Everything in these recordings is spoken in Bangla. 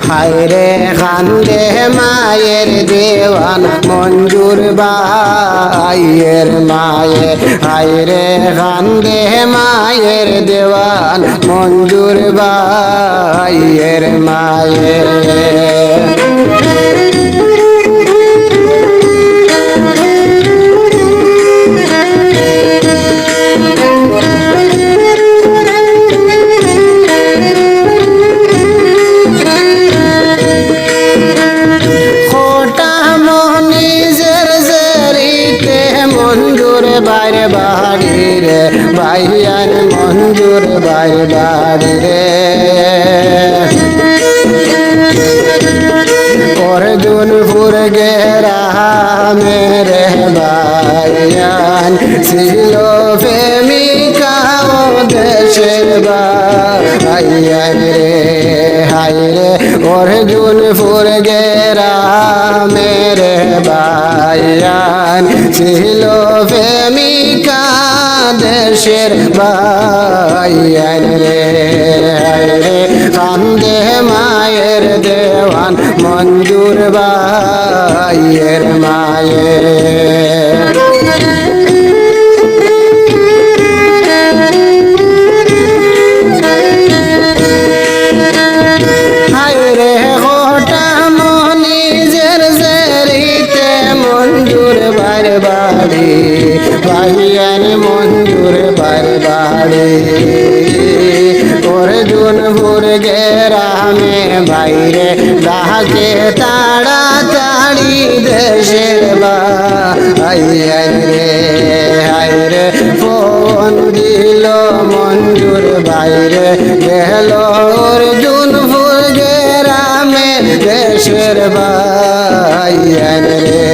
হায়রে কান্দে মায়ের দেওয়ান মঞ্জুর ভাইয়ের মায়ে হায়রে কান্দে মায়ের দেওয়ান মঞ্জুর ভাইয়ের মায়ে বাইরে বাড়ি রে ভাইয়ার মঞ্জুর বাইরে বাড়ি রে অর্জুনপুর গেরা মেরে ভাইয়ান ছিল প্রেমিকা ও দেশের ভাইয়ান রে হাই রে অর্জুনপুর গেরা মেরে ভাইয়ান ছিল প্রেমিকা দেশের ভাইয়ান রে রে কান্দে মায়ের দেওয়ান মঞ্জুর ভাইয়ের মায়ে হায়রে গোটা মনিজের জেরিতে মঞ্জুর বার বাড়ি ভাইয়ান মঞ্জুর বার বাড়ি অর্জুনপুর গেরামে বাইরে ডাকে তাড়াতাড়ি দেশের ভাইয়ান রে হায়রে ফোন দিল মঞ্জুর বাইরে গেল অর্জুনপুর গেরামে দেশের ভাইয়ান রে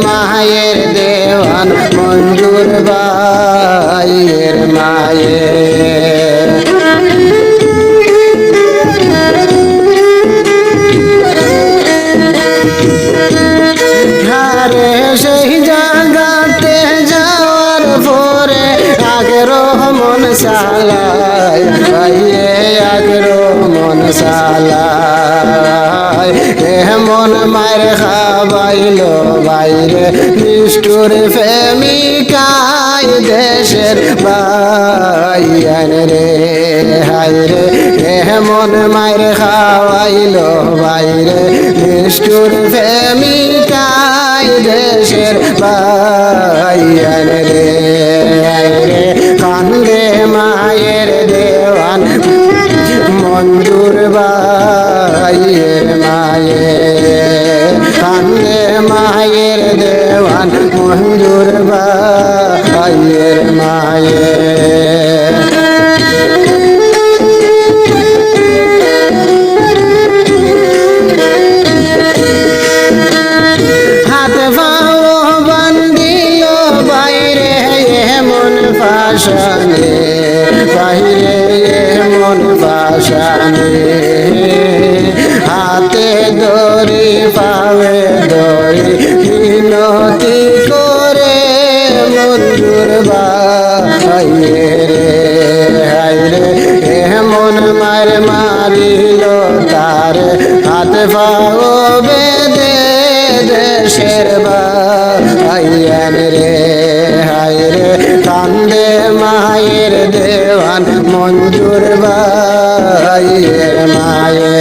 মায়ের দেওয়ান মঞ্জুর ভাইয়ের মায়ে হারে সেই জায়গাতে যাওয়ার পরে আগেরও মন সালায় ভাইয়ে আগেরও মন সালায় এমন মার খাবাইল বাইরে নিষ্ঠুর প্রেমিকায় দেশের ভাইয়ান রে হায়রে এমন মার খাওয়াইল বাইরে নিষ্ঠুর প্রেমিকায় দেশের ভাইয়ান রে হায়রে কান্দে মায়ের দেওয়ান মঞ্জুর ভাইয়ের মায়ে কান্দে মায়ের দেওয়ান মঞ্জুর ভাইয়ের মায়ে হাত পাও বান্ধিল বাইরে এমন পাশানে বাইরে এমন পাশানে হাতে দড়ি পাবে দড়ি মিনতি করে মঞ্জুর ভাইয়ে রে হায়রে এমন মার মারিল তার হাত পাও বেদে দেশের ভাইয়ান রে হায়রে কান্দে মায়ের দেওয়ান মঞ্জুর ভাইয়ের মায়ে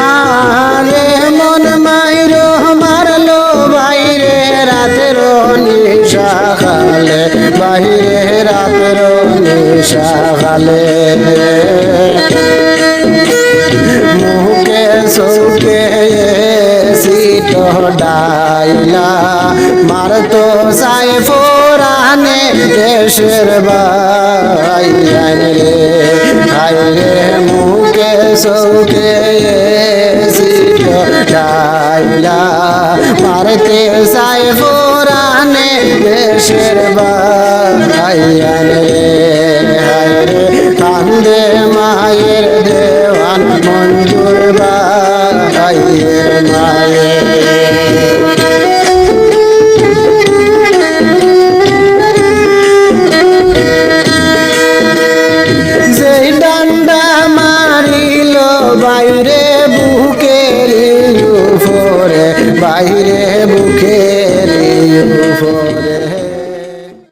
আরে মন মাইর মারলো বাইরে রাতের নিশা খালে বাইরে রাতের নিশা খালে মুখে চৌকে সিট ডাইলা মারতো সাই ফোরানে দেশের ভাইয়ান রে হায়রে মুখে চৌকে সিট ডাইলা মারতে সাই ফোরানে জানে দেশের ভাইয়ান রে হায় রে কান্দে মায়ের দেওয়ান মঞ্জুর ভাইয়ের মায়ের যেই ডান্ডা মারিল বাইরে বুকের উপরে বাইরে